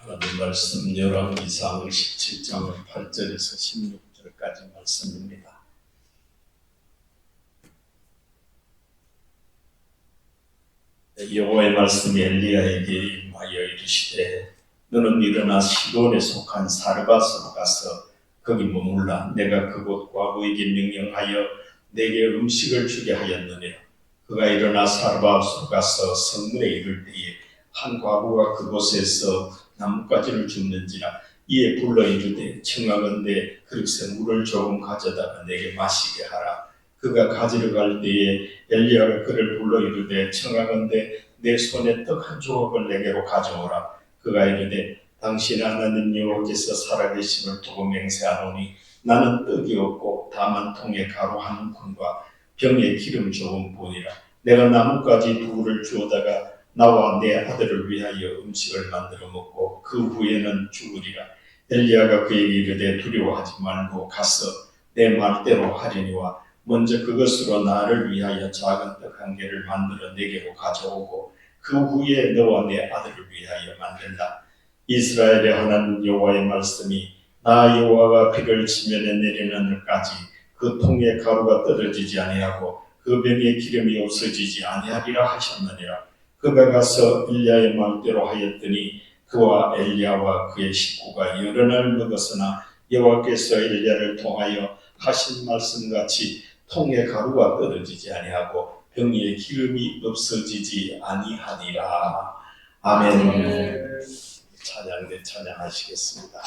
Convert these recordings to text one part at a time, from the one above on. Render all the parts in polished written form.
하나님 말씀 열왕기상 17장 8절에서 16절까지 말씀입니다. 여호와의 말씀이 엘리야에게 임하여 이르시되 너는 일어나 시돈에 속한 사르밧으로 가서 거기 머물라. 내가 그곳 과부에게 명령하여 내게 음식을 주게 하였느니라. 그가 일어나 사르밧으로 가서 성문에 이를 때에 한 과부가 그곳에서 나뭇가지를 줍는지라. 이에 불러 이르되 청하건대 그릇에 물을 조금 가져다가 내게 마시게 하라. 그가 가지러 갈 때에 엘리야가 그를 불러 이르되 청하건대 내 손에 떡 한 조각을 내게로 가져오라. 그가 이르되 당신 하나님 여호와께서 살아계심을 두고 맹세하노니 나는 떡이 없고 다만 통에 가루 한 움큼과 병에 기름 조금 뿐이라. 내가 나뭇가지 두를 주우다가 나와 내 아들을 위하여 음식을 만들어 먹고 그 후에는 죽으리라. 엘리야가 그에게 이르되 두려워하지 말고 가서 내 말대로 하려니와 먼저 그것으로 나를 위하여 작은 떡 한 개를 만들어 내게로 가져오고 그 후에 너와 내 아들을 위하여 만들라. 이스라엘의 하나님 여호와의 말씀이 나 여호와가 비를 지면에 내리는 날까지 그 통에 가루가 떨어지지 아니하고 그 병에 기름이 없어지지 아니하리라 하셨느니라. 그가 가서 엘리야의 말대로 하였더니 그와 엘리야와 그의 식구가 여러 날 먹었으나 여호와께서 엘리야를 통하여 하신 말씀같이 통에 가루가 떨어지지 아니하고 병에 기름이 없어지지 아니하니라. 아멘. 찬양대 찬양하시겠습니다.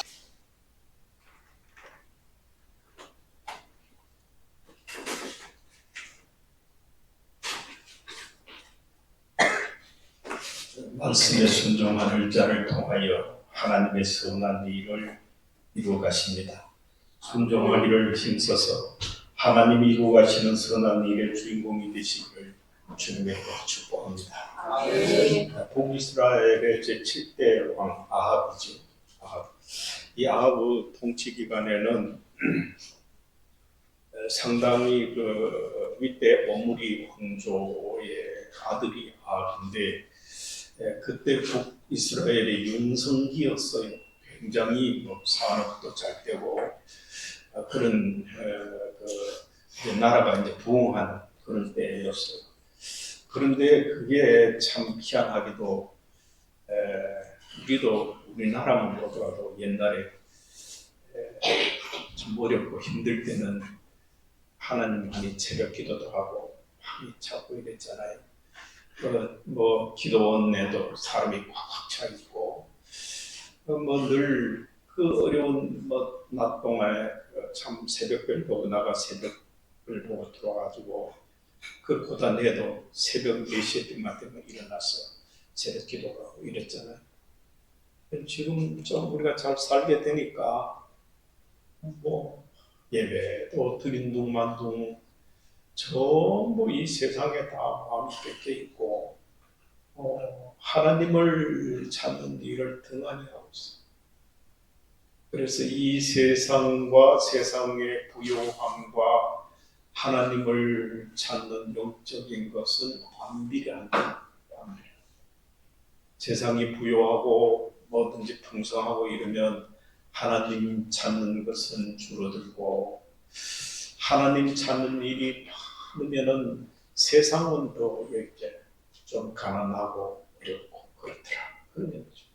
말씀에 순종하는 자를 통하여 하나님의 선한 일을 이루어 가십니다. 순종하기를 힘써서 하나님이 이루어 가시는 선한 일의 주인공이 되시기를 주님의 축복합니다. 북이스라엘의 제7대 왕 아합이죠. 이 아합 통치 기간에는 상당히 그 윗대 오므리 왕조의 아들이 아합인데 그때 북이스라엘의 윤성기였어요. 굉장히 산업도 잘 되고 그런 나라가 이제 부흥한 그런 때였어요. 그런데 그게 참 희한하게도 우리나라만 보더라도 옛날에 좀 어렵고 힘들 때는 하나님 많이 새벽 기도도 하고 많이 찾고 이랬잖아요. 기도원에도 사람이 꽉꽉 차 있고 늘 그 어려운 낮 동안에 참 새벽별 보거나가 새벽을 보고 들어와가지고 그 고단해도 새벽 4시에 때만 되면 일어나서 새벽 기도를 하고 이랬잖아요. 지금 좀 우리가 잘 살게 되니까 예배도 드린 둥만둥 전부 이 세상에 다 마음이 뺏겨 있고 하나님을 찾는 일을 등한히 하고 있어요. 그래서 이 세상과 세상의 부요함과 하나님을 찾는 영적인 것은 반비례한다. 세상이 부요하고 뭐든지 풍성하고 이러면 하나님 찾는 것은 줄어들고 하나님 찾는 일이 많으면은 세상은 더 이렇게 좀 가난하고 어렵고 그렇더라. 그런 거죠.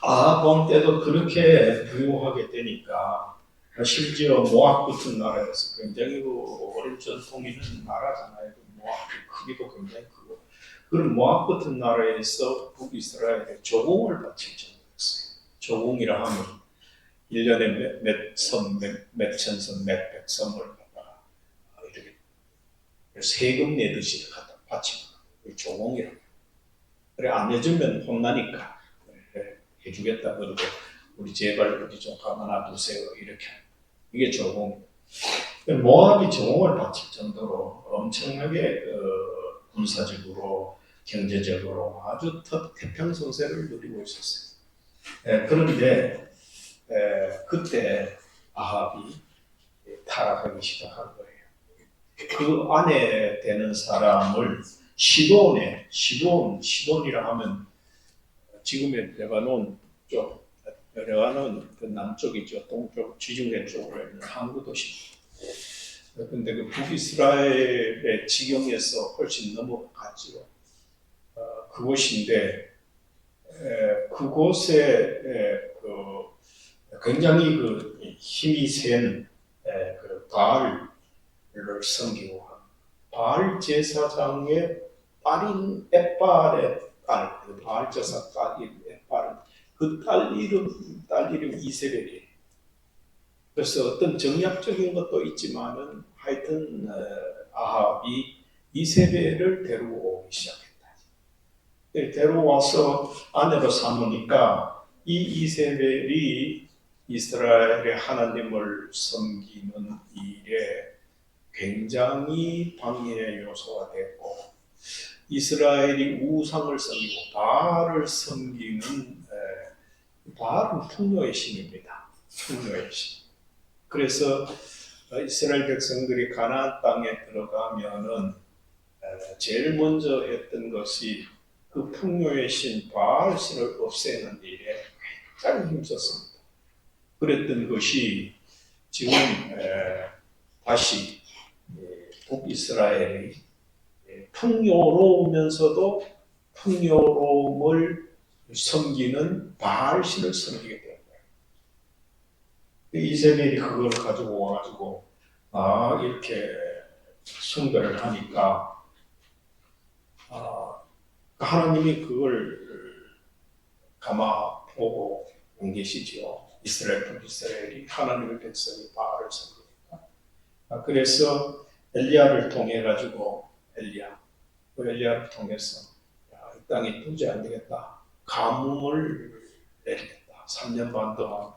아합 때도 그렇게 부유하게 되니까 심지어 모압 같은 나라에서 굉장히 오랜 전통 있는 나라잖아요. 모압 크기도 굉장히 크고 그런 모압 같은 나라에서 북이스라엘에 조공을 바칠 정도였어요. 조공이라 하면 1년에 몇 천섬, 몇백 섬을 갖다가 이렇게 세금 내듯이 갖다 바치는 거예요. 조공이라고. 그래 안 해주면 혼나니까 해주겠다 그러고 우리 제발 어디 좀 가만히 두세요 이렇게. 이게 조공. 모압이 조공을 바칠 정도로 엄청나게 군사적으로 경제적으로 아주 태평성세를 누리고 있었어요. 그런데 그때 아합이 타락하기 시작한 거예요. 그 안에 되는 사람을 시돈이라 하면 지금의 레바논 쪽, 레바논 그 남쪽이죠. 동쪽 지중해 쪽으로 있는 항구 도시. 근데 그 북이스라엘의 지경에서 훨씬 넘어갔죠. 그곳인데 그곳에 굉장히 그 힘이 센 그 바알을 섬기고 바알 제사장의 딸인 에발의 딸, 그 바알 제사 딸인 에발은 그 딸 이름 이세벨이에요. 그래서 어떤 정략적인 것도 있지만은 하여튼 아합이 이세벨을 데리고 오기 시작했다. 데려와서 아내로 삼으니까 이 이세벨이 이스라엘의 하나님을 섬기는 일에 굉장히 방해의 요소가 됐고 이스라엘이 우상을 섬기고 바알을 섬기는 바알은 풍요의 신입니다. 풍요의 신. 그래서 이스라엘 백성들이 가나안 땅에 들어가면은 제일 먼저 했던 것이 그 풍요의 신 바알 신을 없애는 일에 굉장히 힘썼습니다. 그랬던 것이 지금 다시 북이스라엘이 풍요로우면서도 풍요로움을 섬기는 바알 신을 섬기게 된 거예요. 이세벨이 그걸 가지고 와가지고 이렇게 숭배를 하니까 하나님이 그걸 가마 보고 온 계시죠. 북이스라엘이 하나님의 백성이 바알을 섬기니까. 그래서 엘리야를 통해 가지고 엘리야를 통해서 이 땅이 도저히 안 되겠다. 가뭄을 내리겠다. 3년 반 동안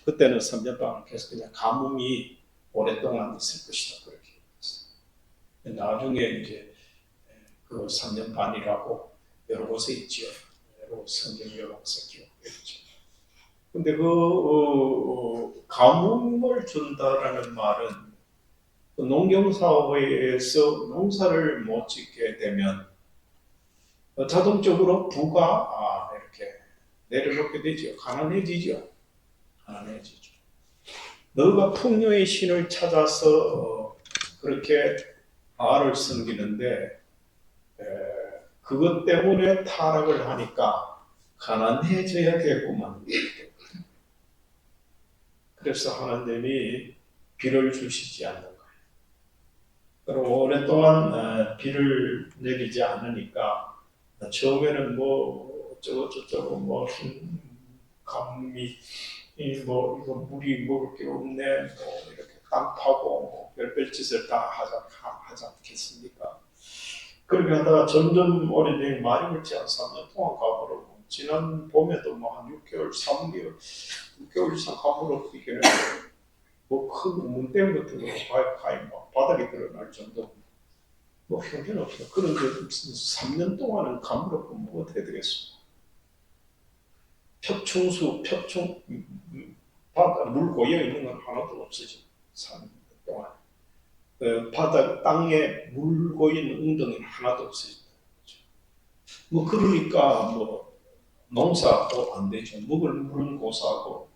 그때는 3년 동안 계속 그냥 가뭄이 오랫동안 있을 것이다 그렇게 했어요. 나중에 이제 그 3년 반이라고 여러 곳에 있죠. 성경 여러 곳에 기록되었죠. 근데 가뭄을 준다라는 말은 농경사회에서 농사를 못 짓게 되면 자동적으로 부가 이렇게 내려놓게 되죠. 가난해지죠. 너가 풍요의 신을 찾아서 그렇게 바알을 섬기는데 그것 때문에 타락을 하니까 가난해져야겠구만. 그래서 하나님이 비를 주시지 않는 거예요. 그리고 오랫동안 비를 내리지 않으니까 처음에는 뭐 어쩌고 뭐 가뭄이 뭐 이거 물이 먹을 게 없네 뭐 이렇게 땅 파고 뭐 별별 짓을 다 하지 않겠습니까? 그렇게 하다가 점점 오래되면 말이 그렇지 않아 3년 동안 가물었고 지난 봄에도 뭐 한 6개월, 6개월 이상 가물었고 이게 뭐큰 우문댐 같은 거 가히 막 바닥에 드러날 정도 뭐 형편없어. 그런데 3년 동안은 가물었고 뭐 어떻게 되겠어? 바다 물 고여 있는 건 하나도 없어지. 3년 동안. 바닥 땅에 물 고이는 웅덩이는 하나도 없어진다. 뭐 그러니까 뭐 농사도 안 되죠. 먹을 물은 고사하고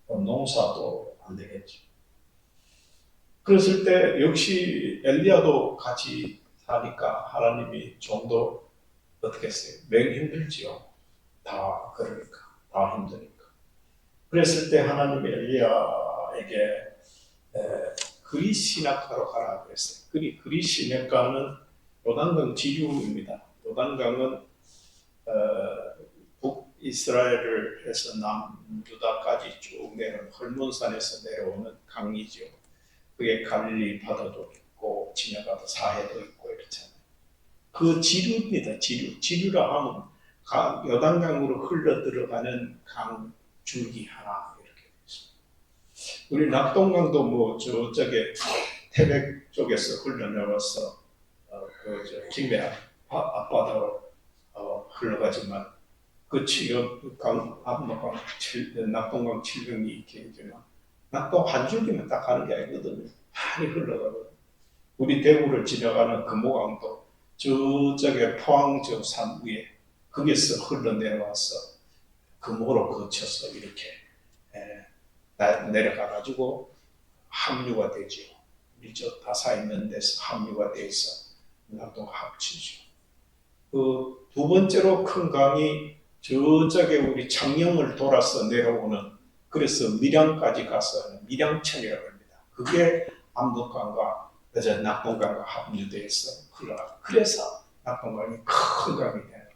농사도 안 되겠죠. 그랬을 때 역시 엘리야도 같이 사니까 하나님이 좀 더 어떻게 했어요? 매우 힘들지요. 다 그러니까 다 힘드니까. 그랬을 때 하나님이 엘리야에게 그리 시냇가로 가라 그랬어요. 그리 시냇가는 요단강 지류입니다. 요단강은 북이스라엘을 해서 남유다까지 쭉 내려오는 헐몬산에서 내려오는 강이죠. 그게 갈릴리 바다도 있고 지네바다 사해도 있고 이렇잖아요. 그 지류입니다. 지류라 하면 요단강으로 흘러 들어가는 강 줄기 하나 이렇게 있습니다. 우리 낙동강도 뭐 저쪽에 태백 쪽에서 흘러내려서 김해 앞바다로 흘러가지만 그 지역 압록강 낙동강 700리 길지만 낙동 한 줄기만 딱 가는 게 아니거든요. 많이 흘러가거든요. 우리 대구를 지나가는 금호강도 저쪽에 포항 저 산 위에 거기서 흘러내려와서 금호로 거쳐서 이렇게 내려가가지고 합류가 되죠. 우리 저 다사 있는 데서 합류가 돼서 나도 합치죠. 그 두 번째로 큰 강이 저쪽에 우리 창녕을 돌아서 내려오는, 그래서 밀양까지 가서 밀양천이라고 합니다. 그게 압록강과 그저 낙동강과 합류돼서 흘러가. 그래서 낙동강이 큰 강이 돼요.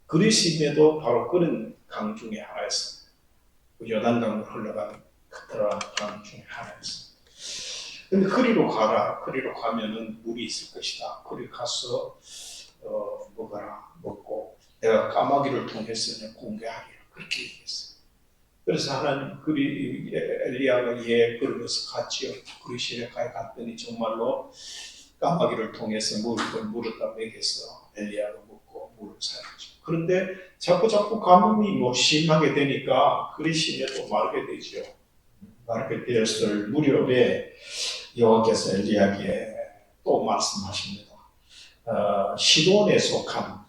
그리심에도 바로 그런 강 중에 하나였어. 요단강을 흘러가는 그런 강 중에 하나였어. 근데 그리로 가라. 그리로 가면은 물이 있을 것이다. 그리 가서 먹어라. 먹고 내가 까마귀를 통해서 공개하리라. 그렇게 얘기했어요. 그래서 하나님 그리 엘리야가 그러면서 갔지요. 그리시레가에 갔더니 정말로 까마귀를 통해서 물을 다 먹여서 엘리야가 먹고 물을 사였죠. 그런데 자꾸 가뭄이 심하게 되니까 그리시레도 마르게 되죠. 마르게 되었을 무렵에 여호와께서 엘리야에게 또 말씀하십니다. 시돈에 속한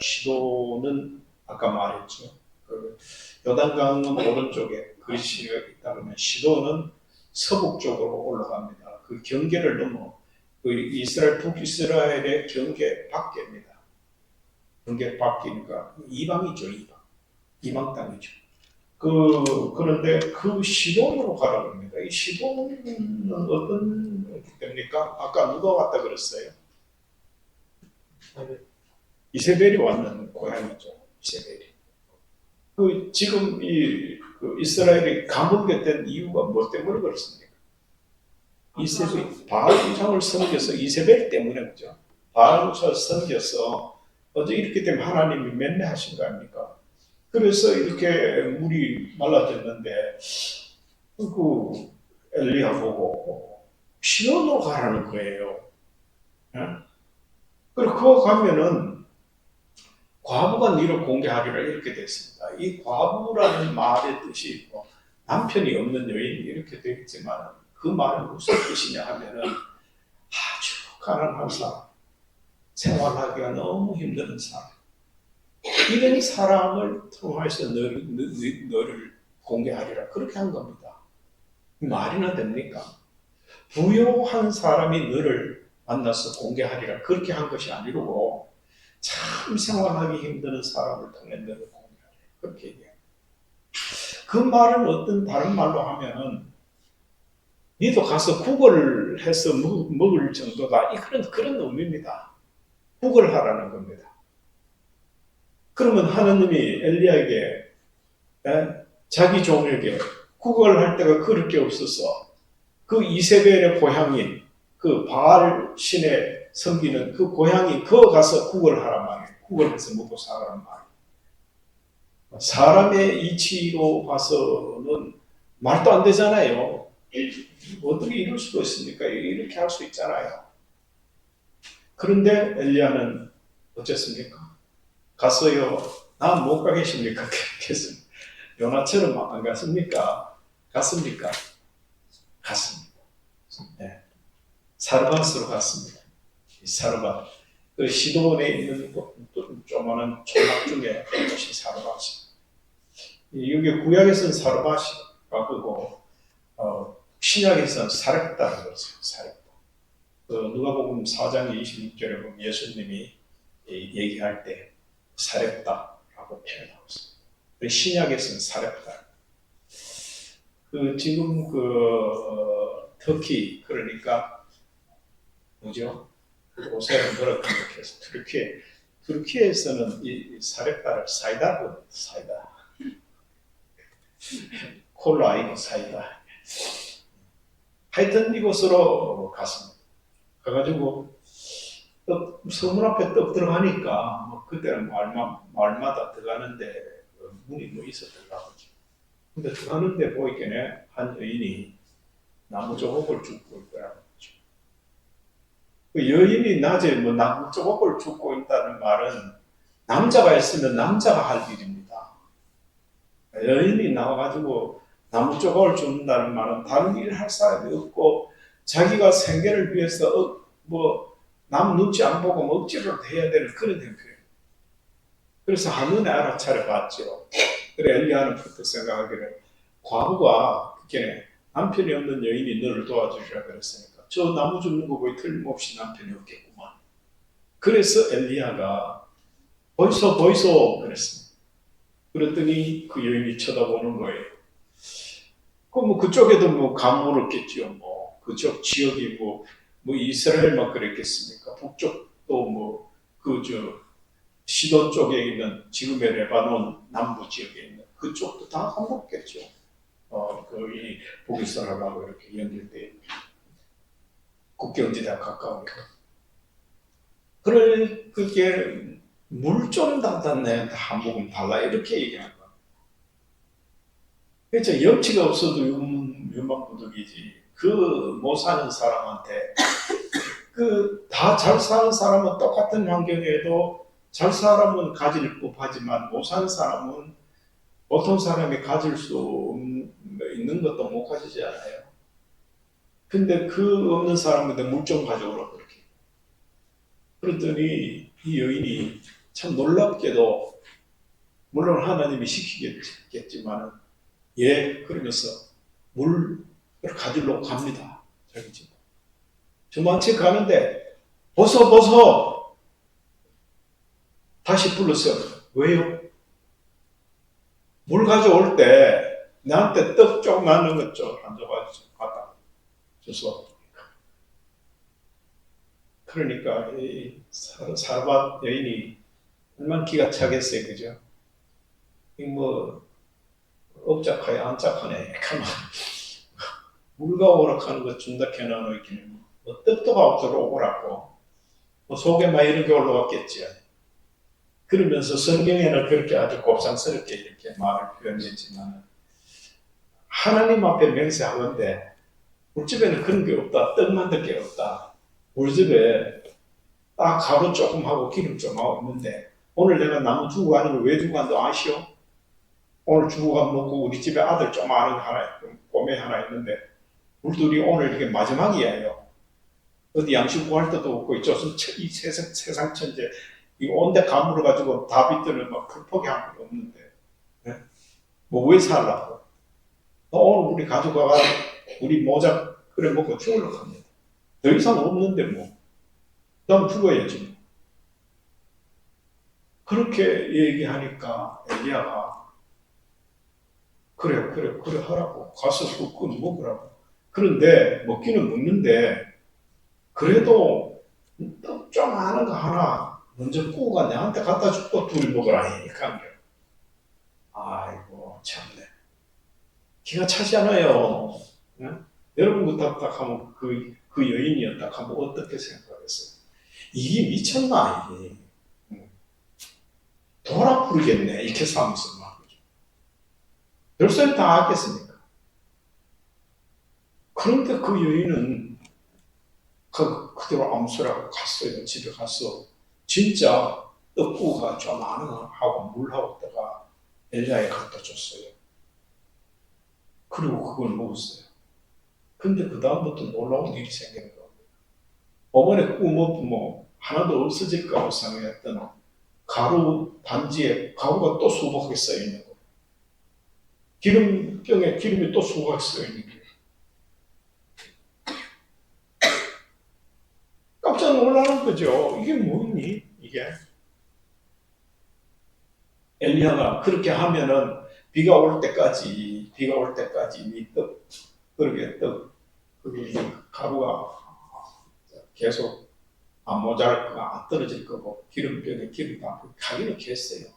시돈은 아까 말했죠. 그 요단강은 오른쪽에 그리시가 있다 그러면 시돈은 서북 쪽으로 올라갑니다. 그 경계를 넘어 그 이스라엘 북이스라엘의 경계 밖입니다. 경계 밖이니까 이방이죠. 이방 땅이죠. 그런데 그 시돈으로 가라고 합니다. 이 시돈은 어떤 때입니까? 아까 누가 왔다 그랬어요? 이세벨이 왔는 고향이죠. 이세벨이. 지금 그 이스라엘이 감옥에 된 이유가 뭐 때문에 그렇습니까? 이세벨이 바알우상을 섬겨서, 이세벨 때문에 그죠. 바알우상을 섬겨서 어제 이렇게 되면 하나님이 맹례하신 거 아닙니까? 그래서 이렇게 물이 말라졌는데 그 엘리야 보고 시온으로 가라는 거예요. 그리고 그거 가면은 과부가 너를 공개하리라 이렇게 됐습니다. 이 과부라는 말의 뜻이 남편이 없는 여인 이렇게 되겠지만 그 말은 무슨 뜻이냐 하면은 아주 가난한 사람, 생활하기가 너무 힘든 사람, 이런 사람을 통해서 너를 공개하리라 그렇게 한 겁니다. 말이나 됩니까? 부요한 사람이 너를 만나서 공개하리라 그렇게 한 것이 아니고 참 생활하기 힘든 사람을 통해 너를 공개하리라 그렇게 얘기해요. 그 말은 어떤 다른 말로 하면은 니도 가서 구걸해서 먹을 정도다 그런 의미입니다. 구걸하라는 겁니다. 그러면 하나님이 엘리야에게 자기 종에게 구걸할 데가 그럴 게 없어서 그 이세벨의 고향인 그 바알 신의 섬기는 그 고향이 그거 가서 구걸하란 말이에요. 구걸해서 먹고 살아란 말이에요. 사람의 이치로 봐서는 말도 안 되잖아요. 어떻게 이럴 수가 있습니까? 이렇게 할 수 있잖아요. 그런데 엘리야는 어쨌습니까? 갔어요. 나 못 가겠습니까? 그랬습니다. 요나처럼 안 갔습니까? 갔습니까? 갔습니다. 네. 사르밧으로 갔습니다. 사르밧. 그 시돈에 있는 조그마한 초막 중에 그것이 사르밧이. 여기 구약에서는 사르밧이 바꾸고 신약에서는 사렙다라고 그러죠. 사렙다. 누가복음 4장 26절에 보면 예수님이 얘기할 때 사렙다라고 표현하고 있습니다. 신약에서는 사렙다. 지금 터키 그러니까 뭐죠? 오세훈 뭐라고 생각해서 터키에서는 이 사렙다를 사이다로 사이다. 콜라 아니고 사이다. 하여튼 이곳으로 갔습니다. 가가지고 서문 앞에 떡 들어가니까 그때는 마을마다 들어가는데 문이 있었더라고요. 근데 들어가는데 보이기에 한 여인이 나무 조각을 줍고 있더라고요. 그 여인이 낮에 나무 조각을 줍고 있다는 말은 남자가 있으면 남자가 할 일입니다. 여인이 나와가지고 나무 조각을 줍는다는 말은 다른 일을 할 사람이 없고 자기가 생계를 위해서 남 눈치 안 보고 억지로 해야 되는 그런 형태예요. 그래서 한눈에 알아차려 봤죠. 그래 엘리야는 그때 생각하기를 과부가 그게 남편이 없는 여인이 너를 도와주리라 그랬으니까 저 나무 줍는 거 보니 틀림없이 남편이 없겠구만. 그래서 엘리야가 보이소 보이소 그랬습니다. 그랬더니 그 여인이 쳐다보는 거예요. 뭐 그쪽에도 뭐 가물을 겠지요. 뭐 그쪽 지역이 뭐 이스라엘만 그랬겠습니까? 북쪽도 뭐 그 시돈 쪽에 있는 지금의 레바논 남부 지역에 있는 그쪽도 다 가물었겠죠. 이 북이스라엘하고 이렇게 연결돼 국경지대 가까우니까. 그게 물 좀 담았네 한 모금 달라 이렇게 얘기하는 거야. 그렇죠. 염치가 없어도 유망부득이지. 그 못 사는 사람한테 다 잘 사는 사람은 똑같은 환경에도 잘 사람은 가질 법하지만 못 사는 사람은 보통 사람이 가질 수 있는 것도 못 가지지 않아요. 근데 그 없는 사람한테 물 좀 가져오라 그렇게. 그랬더니 이 여인이 참 놀랍게도 물론 하나님이 시키겠지만 예 그러면서 물을 가지러 갑니다. 자기 집. 저만치 가는데 벗어 다시 불렀어요. 왜요? 물 가져올 때 나한테 떡 조그마한 것 좀 갖다 줘서 그러니까 이 사르밧 여인이 얼마나 기가 차겠어요, 그죠? 뭐 업작하야 안짝하네. 물과 오락하는 거 준다 캐나노이기는 뭐 떡도 없도록 오라고 뭐 속에만 이렇게 올라왔겠지. 그러면서 성경에는 그렇게 아주 곱상스럽게 이렇게 말을 표현했지만 하나님 앞에 맹세하건대 물집에는 그런 게 없다. 떡 만들 게 없다. 물집에 딱 가루 조금 하고 기름 좀 하고 있는데 오늘 내가 나무 주고 가는 걸 왜 주고 간다 아시오? 오늘 주고 가면 먹고 우리 집에 아들 좀 아는 하나 꼬매 하나 있는데 물들이 오늘 이게 마지막이에요. 어디 양식 구할 때도 없고 이 세상 천재 이 온데 가물어 가지고 다윗들은 막 풀포기 한 건 없는데 네? 뭐 왜 살라고? 오늘 우리 가져가 우리 모자 그래 먹고 죽으려고 합니다. 더 이상 없는데 뭐 그다음 죽어야지. 그렇게 얘기하니까 엘리야가 그래 하라고 가서 그 먹으라고. 그런데 먹기는 먹는데 그래도 떡 좀 아는 거 하나 먼저 구우가 내한테 갖다 주고 둘이 먹으라 하니까 아이고 참네 기가 차지 않아요. 응? 여러분 딱 하면 그 여인이었다 하면 어떻게 생각하겠어요? 이게 미쳤나 이게 돌아 부르겠네 이렇게 싸면서 막 별소리 다 하겠습니까? 그런데 그 여인은 그대로 암수라고 갔어요. 집에 가서 진짜 떡구가 좀 아는 하고 물하고 다가 엘리야에 갖다 줬어요. 그리고 그걸 먹었어요. 근데 그 다음부터 놀라운 일이 생기는 겁니다. 어머니 꿈은 뭐 하나도 없어질까 하고 생각했더니 가루 단지에 가루가 또 수북하게 쌓여 있는 거예요. 기름병에 기름이 또 수북하게 쌓여 있는 거예요. 깜짝 놀라는 거죠. 이게 뭐니? 이게 엘리야가 그렇게 하면은 비가 올 때까지 그렇게 그게 가루가 계속 안 모자랄 거가 안 떨어질 거고 기름병에 기름 담고 가기는 했어요.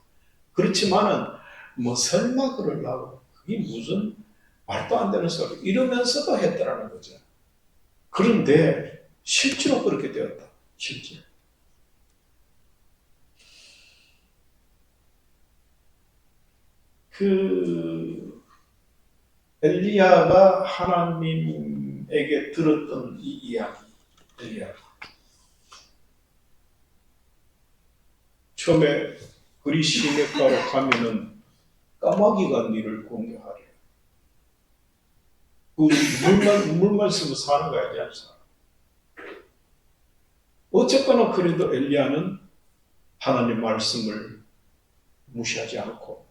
그렇지만은 뭐 설마 그러려고 그게 무슨 말도 안 되는 소리 이러면서도 했더라는 거죠. 그런데 실제로 그렇게 되었다. 실제로. 엘리야가 하나님에게 들었던 이 이야기, 엘리야. 처음에 그리 시냇가로 가면은 까마귀가 니를 공격하래. 물만 쓰고 사는 거야, 이 사람. 어쨌거나 그래도 엘리야는 하나님 말씀을 무시하지 않고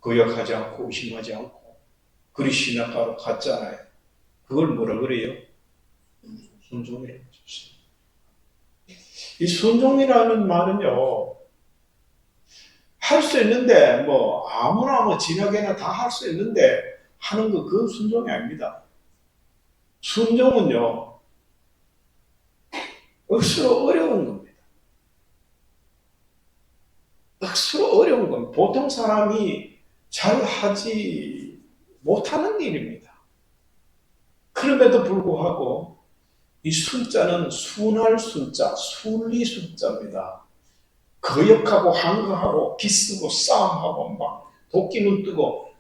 거역하지 않고 의심하지 않고 그리 신학가로 갔잖아요. 그걸 뭐라 그래요? 순종이라고 했습니다. 이 순종이라는 말은요, 할 수 있는데 뭐 아무나 뭐 진하게나 다 할 수 있는데 하는 거 그건 순종이 아닙니다. 순종은요, 억수로 어려운 겁니다. 억수로 어려운 건 보통 사람이 잘 하지 못하는 일입니다. 그럼에도 불구하고 이 순자는 순할 순자, 순리 순자입니다. 거역하고 항거하고 기쓰고 싸움하고 막 도끼 눈 뜨고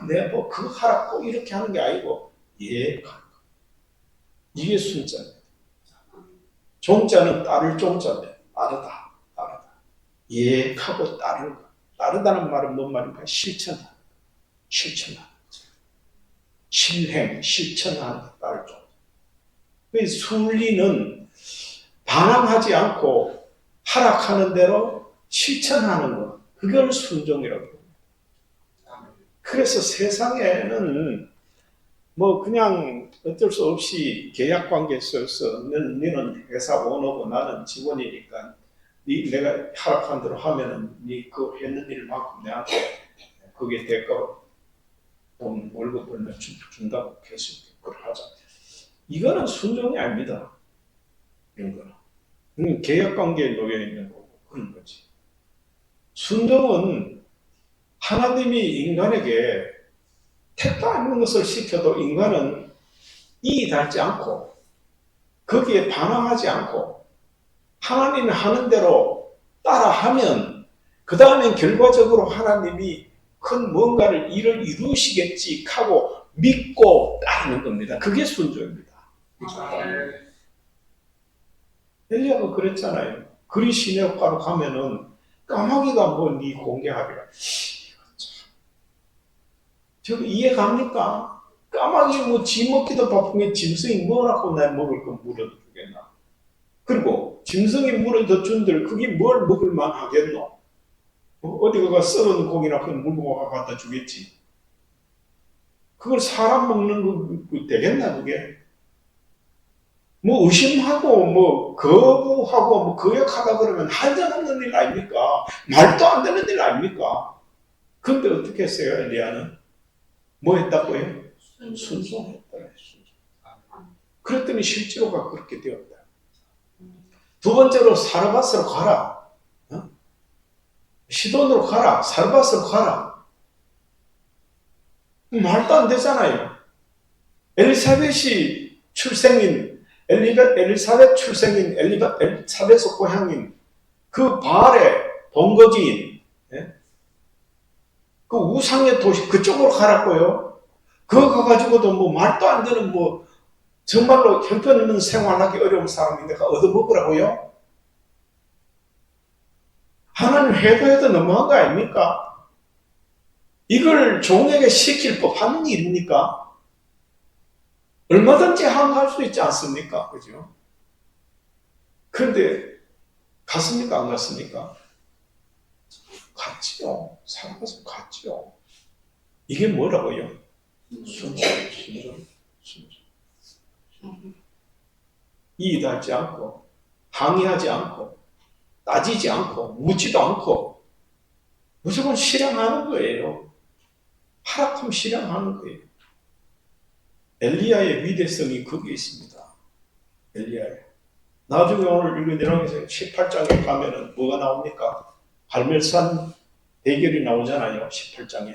내뭐 그거 하라고 이렇게 하는 게 아니고 예, 이게 순자입니다. 종자는 따를 종자입니다. 따르다. 예하고 따르는 거. 따르다는 말은 뭔 말인가? 실천하는 실행, 실천하는 거 따를 종. 순리는 반항하지 않고 하락하는 대로 실천하는 것. 그걸 순종이라고 합니다. 그래서 세상에는 뭐 그냥 어쩔 수 없이 계약 관계에 있어서 너는 회사 오너고 나는 직원이니까 내가 하락한 대로 하면은 네 그 했는 일만큼 내한테 그게 대가로 돈 월급을 준다고 계속 그걸 하자. 이거는 순종이 아닙니다. 이런 거는. 계약 관계에 놓여 있는 거고 그런 거지. 순종은 하나님이 인간에게 택도 않는 것을 시켜도 인간은 이의 닳지 않고 거기에 반항하지 않고 하나님이 하는 대로 따라하면 그 다음엔 결과적으로 하나님이 큰 뭔가를 일을 이루시겠지 하고 믿고 따르는 겁니다. 그게 순종입니다. 엘리야가 그랬잖아요. 그리 시내가로 가면은 까마귀가 뭐 네 공개하리라. 저거 이해 갑니까? 까마귀 뭐 지 먹기도 바쁜데 짐승이 뭐라고 날 먹을 거 물어도 주겠나? 그리고 짐승이 물어도 준들 그게 뭘 먹을 만 하겠노? 어디 가가 썩은 고기나 그건 물고 갖다 주겠지. 그걸 사람 먹는 거 되겠나 그게? 뭐 의심하고 뭐 거부하고 뭐 거역하다 그러면 한정없는 일 아닙니까? 말도 안 되는 일 아닙니까? 근데 어떻게 했어요 엘리야는? 뭐 했다고요? 순종했다. 그랬더니 실제로가 그렇게 되었다. 두 번째로 사르밧으로 가라. 시돈으로 가라. 사르밧으로 가라. 말도 안 되잖아요. 엘리사벳이 출생인 엘리사벳 출생인 엘리사벳의 고향인 그 바알의 본거지인 그 우상의 도시 그쪽으로 가라고요. 그거 가가지고도 뭐 말도 안 되는 뭐 정말로 형편없는 생활하기 어려운 사람인데 얻어먹으라고요? 하나님 해도 너무한 거 아닙니까? 이걸 종에게 시킬 법한 일입니까? 얼마든지 항할 수 있지 않습니까? 그죠? 그런데 갔습니까? 안 갔습니까? 갔지요. 살아가서 갔지요. 이게 뭐라고요? 순종. 이의 닳지 않고 항의하지 않고 따지지 않고 묻지도 않고 무조건 실행하는 거예요. 하락하면 실행하는 거예요. 엘리야의 위대성이 거기에 있습니다. 엘리야의. 나중에 오늘 읽은 열왕기상 18장에 가면은 뭐가 나옵니까? 갈멜산 대결이 나오잖아요. 18장에.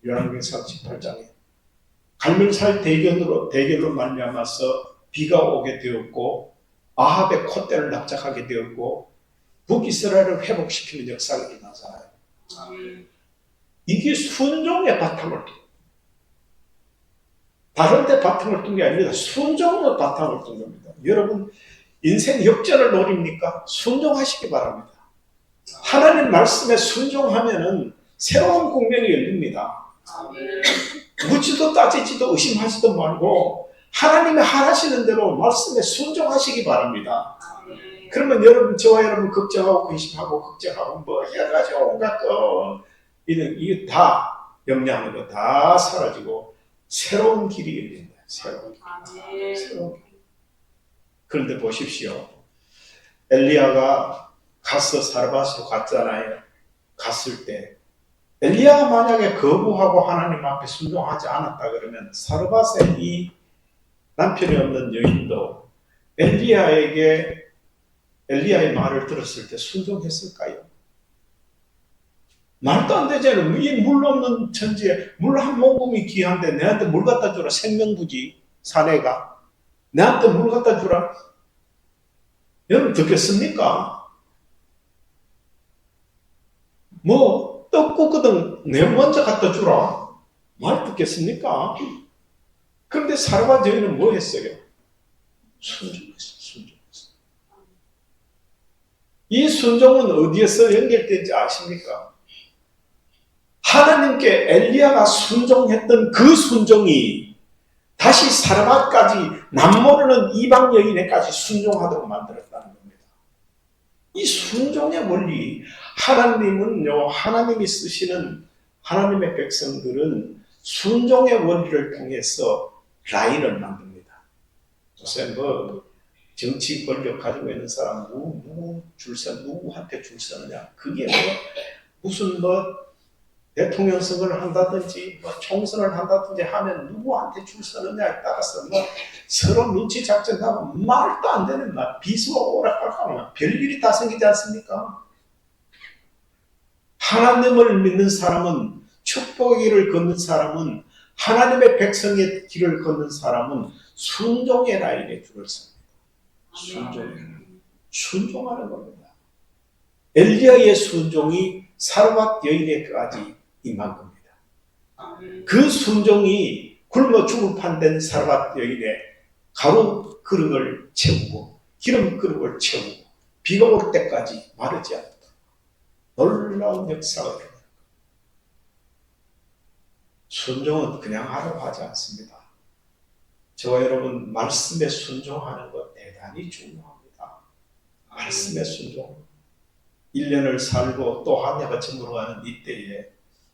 열왕기상 18장에. 갈멜산 대결로 말미암아서 비가 오게 되었고 아합의 콧대를 납작하게 되었고 북이스라엘을 회복시키는 역사가 일어나잖아요. 이게 순종의 바탕을 둔 다른 데 바탕을 둔 게 아닙니다. 순종의 바탕을 둔 겁니다. 여러분 인생 역전을 노립니까? 순종하시기 바랍니다. 하나님 말씀에 순종하면은 새로운 국면이 열립니다. 묻지도 따지지도 의심하지도 말고 하나님이 하라시는 대로 말씀에 순종하시기 바랍니다. 그러면 여러분, 저와 여러분 걱정하고 근심하고 걱정하고 뭐 여러 가지 온갖 거 이게 다 염려하는 거 다 사라지고 새로운 길이 열린다. 새로운 길. 그런데 보십시오. 엘리야가 가서 사르밧으로 갔잖아요. 갔을 때 엘리야가 만약에 거부하고 하나님 앞에 순종하지 않았다 그러면 사르밧의 이 남편이 없는 여인도 엘리야의 말을 들었을 때 순종했을까요? 말도 안 되잖아요. 이 물 없는 천지에 물 한 모금이 귀한데 내한테 물 갖다 주라. 생명부지 사내가 내한테 물 갖다 주라. 여러분 듣겠습니까? 뭐 떡국거든 내 먼저 갖다 주라. 말 듣겠습니까? 그런데 사르밧 여인은 뭐 했어요? 순종했어요. 이 순종은 어디에서 연결된지 아십니까? 하나님께 엘리야가 순종했던 그 순종이 다시 사르밧까지 남모르는 이방 여인에까지 순종하도록 만들었다는 겁니다. 이 순종의 원리, 하나님이 쓰시는 하나님의 백성들은 순종의 원리를 통해서 라인을 만듭니다. 요새 정치 권력 가지고 있는 사람 누구한테 줄 서느냐, 그게 무슨 대통령 선거를 한다든지 총선을 한다든지 하면 누구한테 줄 서느냐에 따라서 서로 눈치 작전하고 말도 안 되는 비수고 오락가락 별일이 다 생기지 않습니까? 하나님을 믿는 사람은, 축복의 길을 걷는 사람은, 하나님의 백성의 길을 걷는 사람은 순종의 라인에 줄을 섭니다. 순종하는 겁니다. 엘리야의 순종이 사르밧 여인에까지 임한 겁니다. 그 순종이 굶어 죽을 판된 사르밧 여인의 가루 그릇을 채우고 기름 그릇을 채우고 비가 올 때까지 마르지 않도록 놀라운 역사가 일어납니다. 순종은 그냥 하려고 하지 않습니다. 저와 여러분 말씀에 순종하는 것 대단히 중요합니다. 말씀에 순종. 1년을 살고 또 한 해가 저물어가는 이때에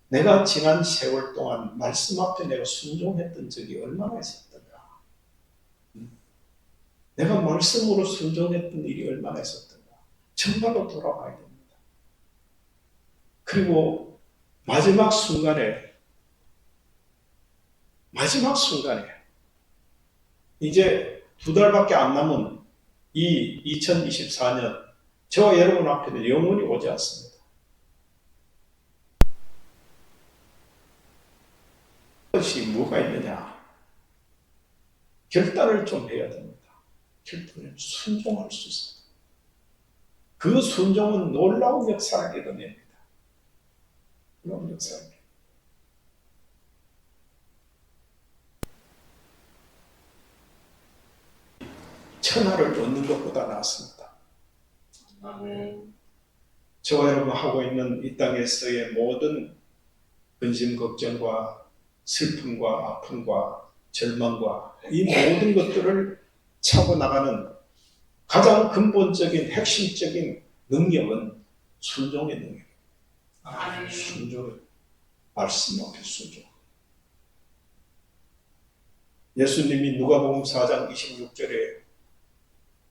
내가 지난 세월 동안 말씀 앞에 내가 순종했던 적이 얼마나 있었던가. 내가 말씀으로 순종했던 일이 얼마나 있었던가. 정말로 돌아가야 됩니다. 그리고 마지막 순간에 이제 2달밖에 안 남은 이 2024년 저와 여러분 앞에는 영원히 오지 않습니다. 그것이 뭐가 있느냐? 결단을 좀 해야 됩니다. 결단을 순종할 수 있습니다. 그 순종은 놀라운 역사를 이뤄냅니다. 놀라운 역사를. 천하를 얻는 것보다 낫습니다. 저와 여러분 하고 있는 이 땅에서의 모든 근심, 걱정과 슬픔과 아픔과 절망과 이 모든 것들을 차고 나가는 가장 근본적인 핵심적인 능력은 순종의 능력입니다. 순종, 말씀 앞에 순종. 예수님이 누가복음 4장 26절에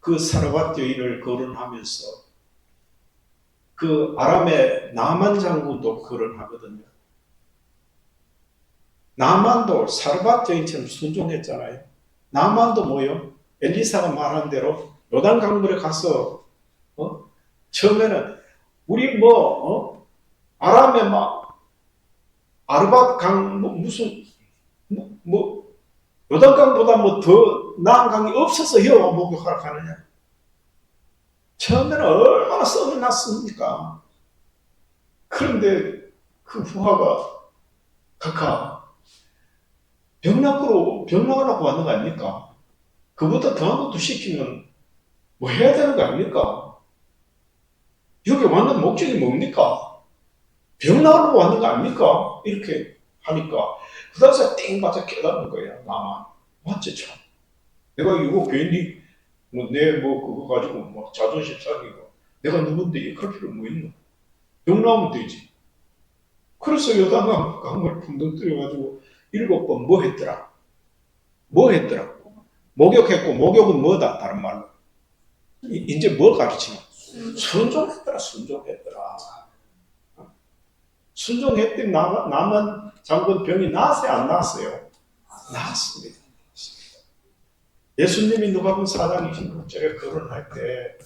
그 사르밧 여인을 거론하면서 그 아람의 나만 장군도 거론하거든요. 나만도 사르밧 여인처럼 순종했잖아요. 나만도 뭐요? 엘리사가 말한 대로 요단 강물에 가서 처음에는 우리 아람의 아르밧 강 무슨 요단강보다 더 나은 강이 없어서 여호와 목욕하러 가느냐. 처음에는 얼마나 썩이 났습니까? 그런데 그 부하가 각하 병나가라고 왔는 거 아닙니까? 그보다 더한 것도 시키면 뭐 해야 되는 거 아닙니까? 여기 왔는 목적이 뭡니까? 병나가라고 왔는 거 아닙니까? 이렇게 하니까 그 다음에 띵 맞아 깨닫는 거예요. 나만 맞지 참. 내가 이거 괜히 그거 가지고 자존심 상이고 내가 누군데 그럴 필요 뭐 있노? 욕 나오면 되지. 그래서 요단강 강물 풍덩 들여가지고 7번 뭐 했더라? 뭐 했더라? 목욕했고, 목욕은 뭐다? 다른 말로. 이제 뭐 가르치나? 순종했더라, 순종했더라. 순종했더니 남은 장군 병이 나았어요, 안 나았어요? 나았습니다. 예수님이 누가복음 4장 26절에 거론할 때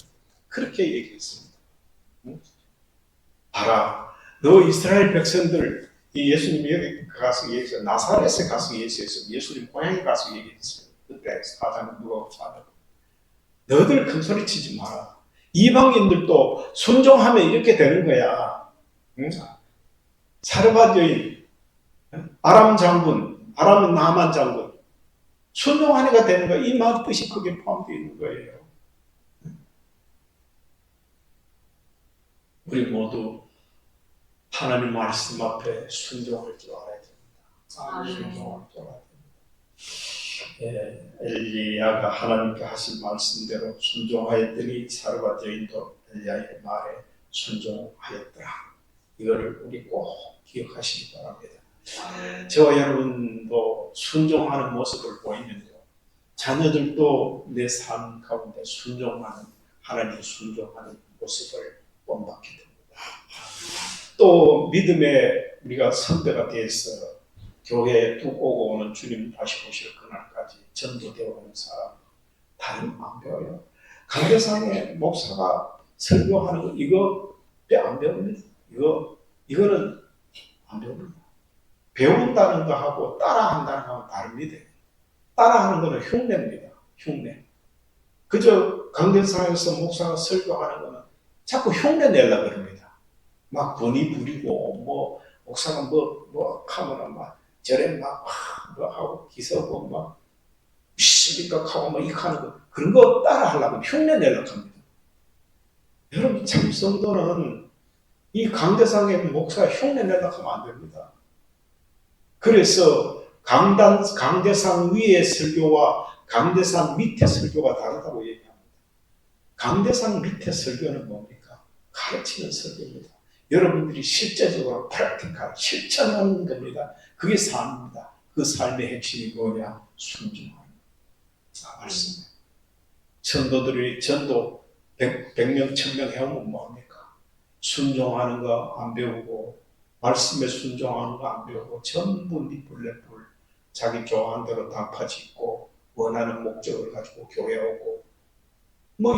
그렇게 얘기했습니다. 봐라, 너 이스라엘 백성들, 이 예수님이 여기 가서 얘기했어요. 나사렛에 가서 얘기했어요. 예수님 고향에 가서 얘기했어요. 그때 4장 누가복음 4장. 너들 큰 소리 치지 마라. 이방인들도 순종하면 이렇게 되는 거야. 응? 사르밧 여인, 아람 장군, 아람은 나만 장군, 순종하니까 되는 거야. 이 말 뜻이 그게 포함되어 있는 거예요. 우리 모두 하나님 말씀 앞에 순종할 줄 알아야 됩니다. 순종할 줄 알아야 됩니다. 엘리야가 하나님께 하신 말씀대로 순종하였더니 사르밧 여인도 엘리야의 말에 순종하였더라. 이거를 우리 꼭 기억하시기 바랍니다. 저와 여러분도 순종하는 모습을 보이면요, 자녀들도 내 삶 가운데 순종하는, 하나님 순종하는 모습을 본받게 됩니다. 또 믿음의 우리가 선배가 돼서 교회에 뚝 오고 오는 주님 다시 오실 그날까지 전도되어 오는 사람 다른 안 배워요. 강대상의 목사가 설교하는 거 이거 안 배웁니다. 이거는 안 배웁니다. 배운다는 거하고 따라한다는 거하고 다릅니다. 따라하는 거는 흉내입니다. 흉내. 그저 강대상에서 목사가 설교하는 거는 자꾸 흉내 내려고 그럽니다. 막 권위 부리고 목사가 하면 막 저래 막 하고 기서고 막 믿각하고 막 이하는 거 그런 거 따라하려고 흉내 내려고 합니다. 여러분 참 성도는 이 강대상의 목사 흉내 내려고 하면 안 됩니다. 그래서 강대상 위의 설교와 강대상 밑의 설교가 다르다고 얘기합니다. 강대상 밑의 설교는 뭡니까? 가르치는 설교입니다. 여러분들이 실제적으로 프랙티컬 실천하는 겁니다. 그게 삶입니다. 그 삶의 핵심이 뭐냐? 순종하는 말씀이에요. 전도들이 전도 100명, 1000명 해오면 뭐합니까? 순종하는 거 안 배우고 말씀에 순종하는 거 안 배우고 전부 니뿔내뿔 자기 좋아하는 대로 단파 짓고 원하는 목적을 가지고 교회 오고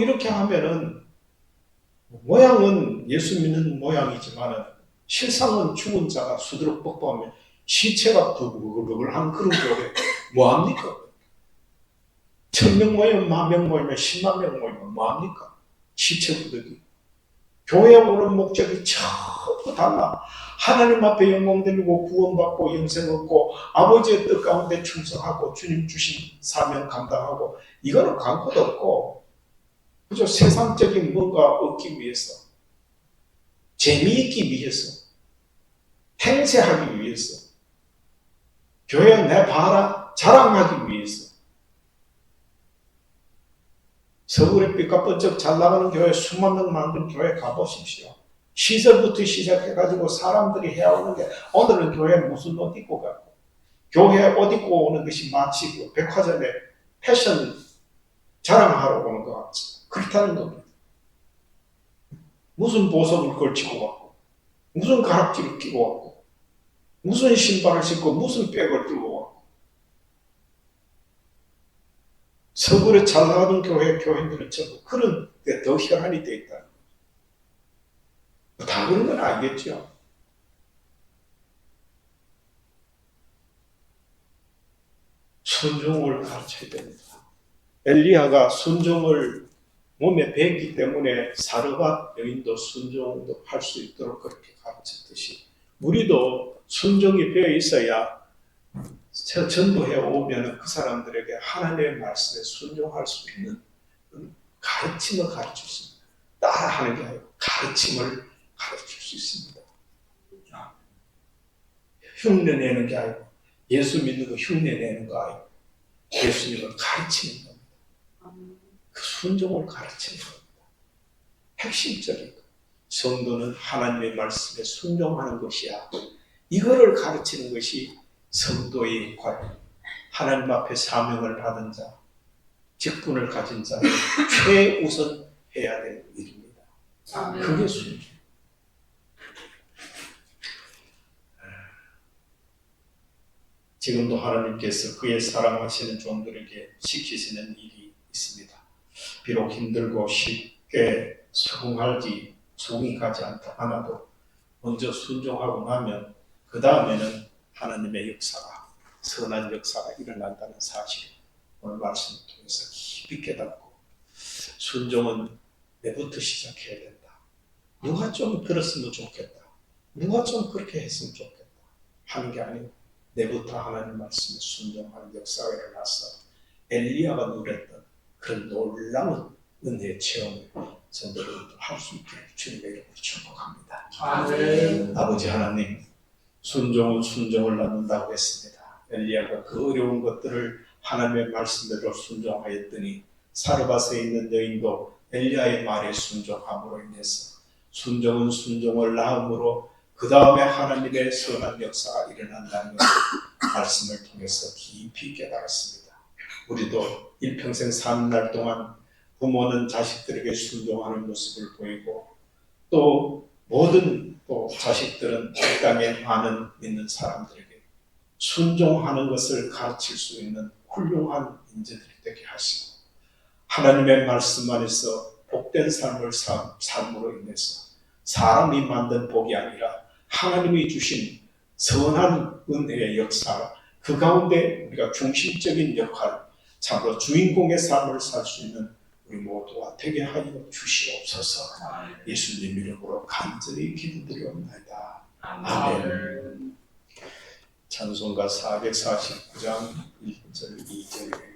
이렇게 하면은 모양은 예수 믿는 모양이지만 실상은 죽은 자가 수두룩 뻑뻑하면 시체가 버글버글한 그런 교회 뭐합니까? 1000명 모이면 10,000명 모이면 10만 명 모이면 뭐합니까? 시체 부득이 교회 오는 목적이 전부 달라. 하나님 앞에 영광 돌리고 구원받고 영생 얻고 아버지의 뜻 가운데 충성하고 주님 주신 사명 감당하고 이거는 광고도 없고 그저 세상적인 뭔가 얻기 위해서 재미있기 위해서 행세하기 위해서 교회 내 봐라 자랑하기 위해서 서울에 삐까뻔쩍 잘 나가는 교회 수만 명 만든 교회 가보십시오. 시설부터 시작해가지고 사람들이 해오는 게 오늘은 교회 무슨 옷 입고 가고 교회 옷 입고 오는 것이 마치 백화점에 패션 자랑하러 오는 것 같지. 그렇다는 겁니다. 무슨 보석을 걸치고 왔고 무슨 가락지를 끼고 왔고 무슨 신발을 신고 무슨 백을 들고 왔고 서울에 잘 나가는 교인들은 전부 그런 데 더 혈안이 되어 있다. 다 그런 건 알겠죠. 순종을 가르쳐야 됩니다. 엘리야가 순종을 몸에 배기 때문에 사르밧 여인도 순종도 할 수 있도록 그렇게 가르쳤듯이 우리도 순종이 배어 있어야 전도해 오면 그 사람들에게 하나님의 말씀에 순종할 수 있는 가르침을 가르칠 수 있습니다. 따라하는 게 아니고 가르침을 가르칠 수 있습니다. 흉내내는 게 아니고 예수 믿는 거 흉내내는 거 아니고 예수님을 가르치는 겁니다. 그 순종을 가르치는 겁니다. 핵심적인 것. 성도는 하나님의 말씀에 순종하는 것이야. 이거를 가르치는 것이 성도의 역할. 하나님 앞에 사명을 받은 자, 직분을 가진 자는 최우선 해야 될 일입니다. 그게 순종. 지금도 하나님께서 그의 사랑하시는 종들에게 시키시는 일이 있습니다. 비록 힘들고 쉽게 적응이 가지 않아도 먼저 순종하고 나면 그 다음에는 하나님의 역사가, 선한 역사가 일어난다는 사실을 오늘 말씀을 통해서 깊이 깨닫고, 순종은 내부터 시작해야 된다. 누가 좀 그랬으면 좋겠다, 누가 좀 그렇게 했으면 좋겠다 하는 게 아니고 내부터 하나님 말씀에 순종하는 역사가 일어나서 엘리야가 누렸던 그런 놀라운 은혜의 체험을 성도들도 할 수 있게 주님의 이름으로 축복합니다. 아멘. 아버지 하나님, 순종은 순종을 낳는다고 했습니다. 엘리야가 그 어려운 것들을 하나님의 말씀대로 순종하였더니 사르밧에 있는 여인도 엘리야의 말에 순종함으로 인해서 순종은 순종을 낳음으로 그 다음에 하나님의 선한 역사가 일어난다는 말씀을 통해서 깊이 깨달았습니다. 우리도 일평생 사는 날 동안 부모는 자식들에게 순종하는 모습을 보이고, 또 모든 자식들은 이 땅에 많은 믿는 사람들에게 순종하는 것을 가르칠 수 있는 훌륭한 인재들이 되게 하시고, 하나님의 말씀 안에서 복된 삶을 삶으로 인해서 사람이 만든 복이 아니라 하나님이 주신 선한 은혜의 역사, 그 가운데 우리가 중심적인 역할, 참으로 주인공의 삶을 살 수 있는 우리 모두가 되게 하여 주시옵소서. 예수님 이름으로 간절히 기도드리옵나이다. 아멘. 찬송가 449장 1절 2절입니다.